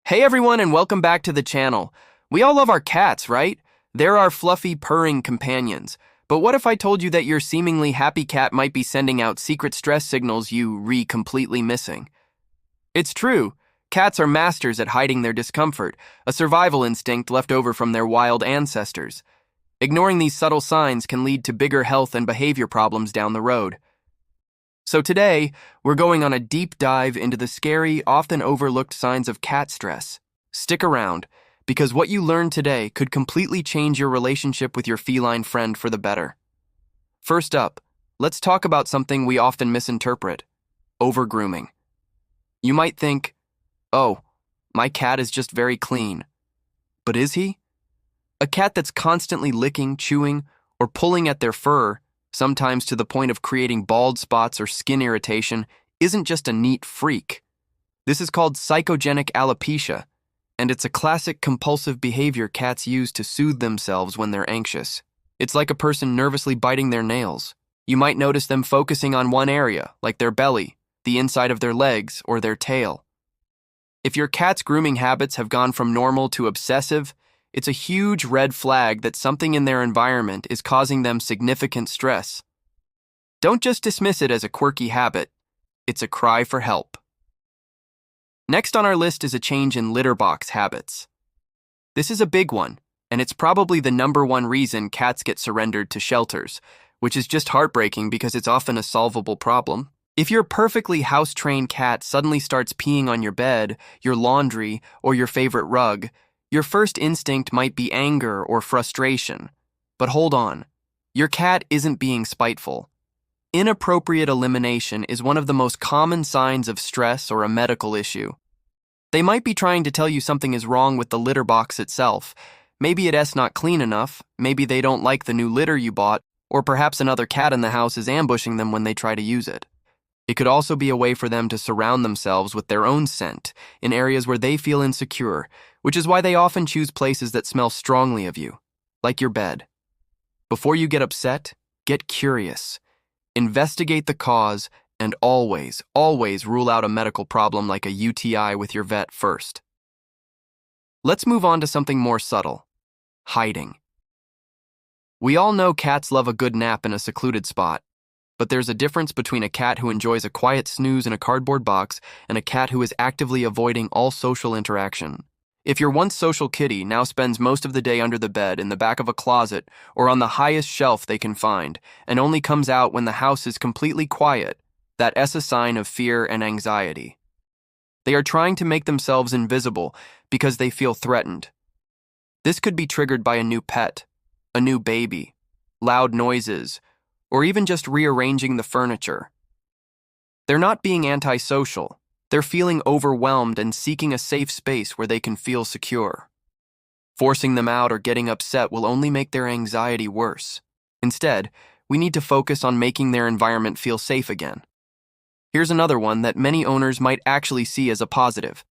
Hey everyone, and welcome back to the channel. We all love our cats, right? They're our fluffy, purring companions. But what if I told you that your seemingly happy cat might be sending out secret stress signals you completely missing? It's true. Cats are masters at hiding their discomfort, a survival instinct left over from their wild ancestors. Ignoring these subtle signs can lead to bigger health and behavior problems down the road. So today, we're going on a deep dive into the scary, often overlooked signs of cat stress. Stick around, because what you learn today could completely change your relationship with your feline friend for the better. First up, let's talk about something we often misinterpret: overgrooming. You might think, oh, my cat is just very clean. But is he? A cat that's constantly licking, chewing, or pulling at their fur, sometimes to the point of creating bald spots or skin irritation, isn't just a neat freak. This is called psychogenic alopecia, and it's a classic compulsive behavior cats use to soothe themselves when they're anxious. It's like a person nervously biting their nails. You might notice them focusing on one area, like their belly, the inside of their legs, or their tail. If your cat's grooming habits have gone from normal to obsessive, it's a huge red flag that something in their environment is causing them significant stress. Don't just dismiss it as a quirky habit. It's a cry for help. Next on our list is a change in litter box habits. This is a big one, and it's probably the #1 reason cats get surrendered to shelters, which is just heartbreaking because it's often a solvable problem. If your perfectly house-trained cat suddenly starts peeing on your bed, your laundry, or your favorite rug, your first instinct might be anger or frustration. But hold on, your cat isn't being spiteful. Inappropriate elimination is one of the most common signs of stress or a medical issue. They might be trying to tell you something is wrong with the litter box itself. Maybe it's not clean enough, maybe they don't like the new litter you bought, or perhaps another cat in the house is ambushing them when they try to use it. It could also be a way for them to surround themselves with their own scent in areas where they feel insecure, which is why they often choose places that smell strongly of you, like your bed. Before you get upset, get curious. Investigate the cause, and always rule out a medical problem like a UTI with your vet first. Let's move on to something more subtle: hiding. We all know cats love a good nap in a secluded spot. But there's a difference between a cat who enjoys a quiet snooze in a cardboard box and a cat who is actively avoiding all social interaction. If your once social kitty now spends most of the day under the bed, in the back of a closet, or on the highest shelf they can find, and only comes out when the house is completely quiet, that's a sign of fear and anxiety. They are trying to make themselves invisible because they feel threatened. This could be triggered by a new pet, a new baby, loud noises, or even just rearranging the furniture. They're not being antisocial. They're feeling overwhelmed and seeking a safe space where they can feel secure. Forcing them out or getting upset will only make their anxiety worse. Instead, we need to focus on making their environment feel safe again. Here's another one that many owners might actually see as a positive: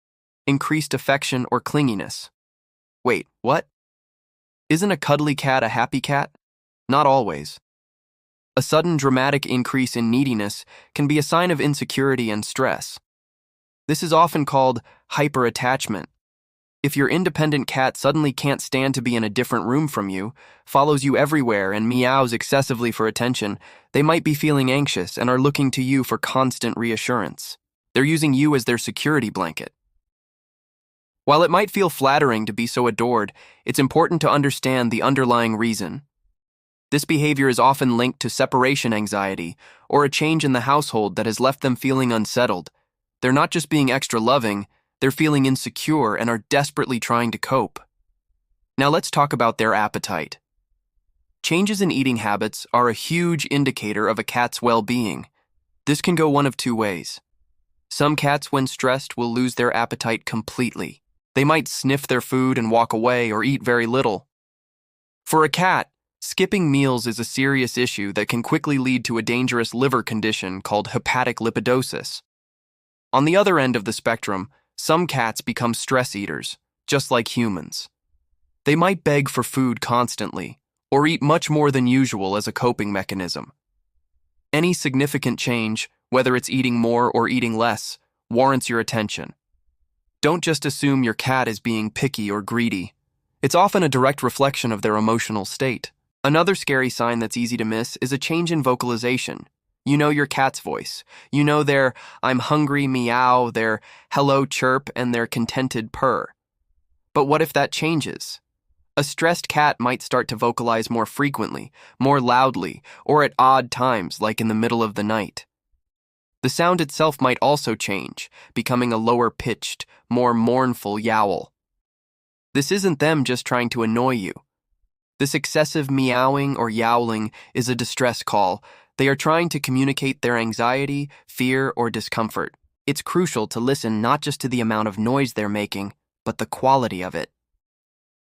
increased affection or clinginess. Wait, what? Isn't a cuddly cat a happy cat? Not always. A sudden dramatic increase in neediness can be a sign of insecurity and stress. This is often called hyperattachment. If your independent cat suddenly can't stand to be in a different room from you, follows you everywhere, and meows excessively for attention, they might be feeling anxious and are looking to you for constant reassurance. They're using you as their security blanket. While it might feel flattering to be so adored, it's important to understand the underlying reason. This behavior is often linked to separation anxiety or a change in the household that has left them feeling unsettled. They're not just being extra loving, they're feeling insecure and are desperately trying to cope. Now let's talk about their appetite. Changes in eating habits are a huge indicator of a cat's well-being. This can go one of two ways. Some cats, when stressed, will lose their appetite completely. They might sniff their food and walk away or eat very little. For a cat, skipping meals is a serious issue that can quickly lead to a dangerous liver condition called hepatic lipidosis. On the other end of the spectrum, some cats become stress eaters, just like humans. They might beg for food constantly, or eat much more than usual as a coping mechanism. Any significant change, whether it's eating more or eating less, warrants your attention. Don't just assume your cat is being picky or greedy. It's often a direct reflection of their emotional state. Another scary sign that's easy to miss is a change in vocalization. You know your cat's voice. You know their "I'm hungry" meow, their "hello" chirp, and their contented purr. But what if that changes? A stressed cat might start to vocalize more frequently, more loudly, or at odd times, like in the middle of the night. The sound itself might also change, becoming a lower-pitched, more mournful yowl. This isn't them just trying to annoy you. This excessive meowing or yowling is a distress call. They are trying to communicate their anxiety, fear, or discomfort. It's crucial to listen not just to the amount of noise they're making, but the quality of it.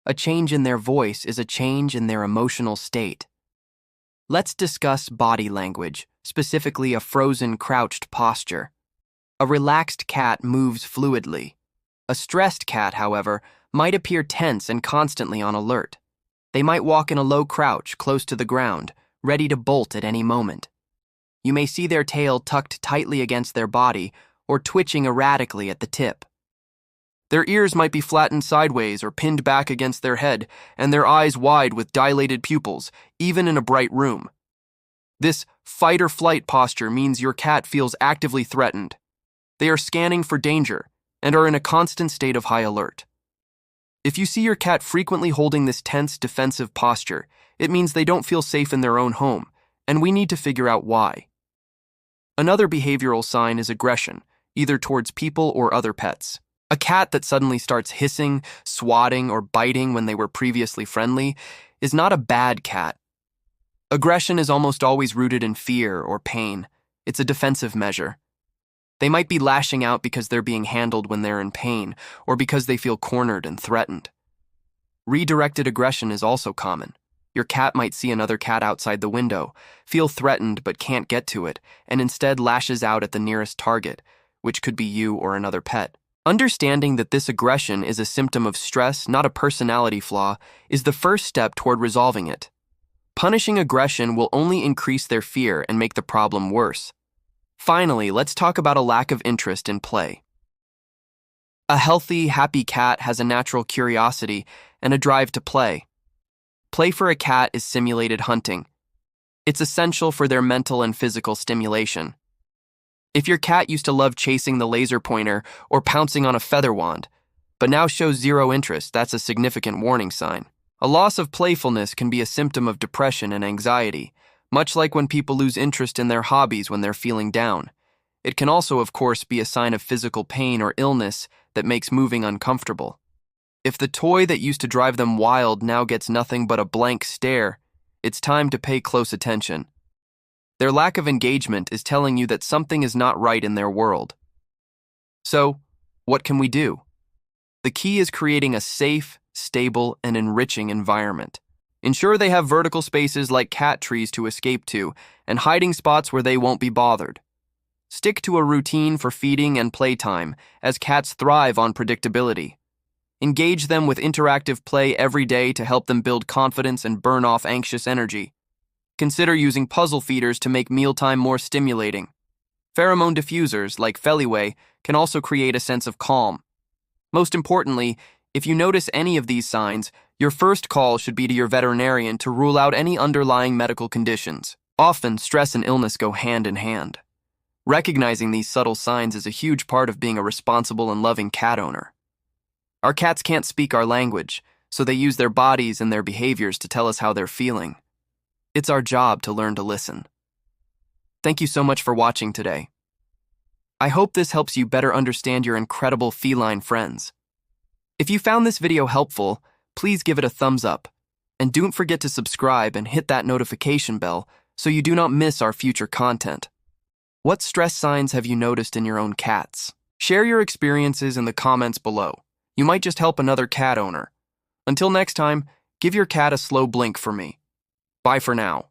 A change in their voice is a change in their emotional state. Let's discuss body language, specifically a frozen, crouched posture. A relaxed cat moves fluidly. A stressed cat, however, might appear tense and constantly on alert. They might walk in a low crouch, close to the ground, ready to bolt at any moment. You may see their tail tucked tightly against their body or twitching erratically at the tip. Their ears might be flattened sideways or pinned back against their head, and their eyes wide with dilated pupils, even in a bright room. This fight-or-flight posture means your cat feels actively threatened. They are scanning for danger and are in a constant state of high alert. If you see your cat frequently holding this tense, defensive posture, it means they don't feel safe in their own home, and we need to figure out why. Another behavioral sign is aggression, either towards people or other pets. A cat that suddenly starts hissing, swatting, or biting when they were previously friendly is not a bad cat. Aggression is almost always rooted in fear or pain. It's a defensive measure. They might be lashing out because they're being handled when they're in pain, or because they feel cornered and threatened. Redirected aggression is also common. Your cat might see another cat outside the window, feel threatened but can't get to it, and instead lashes out at the nearest target, which could be you or another pet. Understanding that this aggression is a symptom of stress, not a personality flaw, is the first step toward resolving it. Punishing aggression will only increase their fear and make the problem worse. Finally, let's talk about a lack of interest in play. A healthy, happy cat has a natural curiosity and a drive to play. Play for a cat is simulated hunting. It's essential for their mental and physical stimulation. If your cat used to love chasing the laser pointer or pouncing on a feather wand, but now shows zero interest, that's a significant warning sign. A loss of playfulness can be a symptom of depression and anxiety, much like when people lose interest in their hobbies when they're feeling down. It can also, of course, be a sign of physical pain or illness that makes moving uncomfortable. If the toy that used to drive them wild now gets nothing but a blank stare, it's time to pay close attention. Their lack of engagement is telling you that something is not right in their world. So, what can we do? The key is creating a safe, stable, and enriching environment. Ensure they have vertical spaces like cat trees to escape to, and hiding spots where they won't be bothered. Stick to a routine for feeding and playtime, as cats thrive on predictability. Engage them with interactive play every day to help them build confidence and burn off anxious energy. Consider using puzzle feeders to make mealtime more stimulating. Pheromone diffusers, like Feline, can also create a sense of calm. Most importantly, if you notice any of these signs, your first call should be to your veterinarian to rule out any underlying medical conditions. Often, stress and illness go hand in hand. Recognizing these subtle signs is a huge part of being a responsible and loving cat owner. Our cats can't speak our language, so they use their bodies and their behaviors to tell us how they're feeling. It's our job to learn to listen. Thank you so much for watching today. I hope this helps you better understand your incredible feline friends. If you found this video helpful, please give it a thumbs up. And don't forget to subscribe and hit that notification bell so you do not miss our future content. What stress signs have you noticed in your own cats? Share your experiences in the comments below. You might just help another cat owner. Until next time, give your cat a slow blink for me. Bye for now.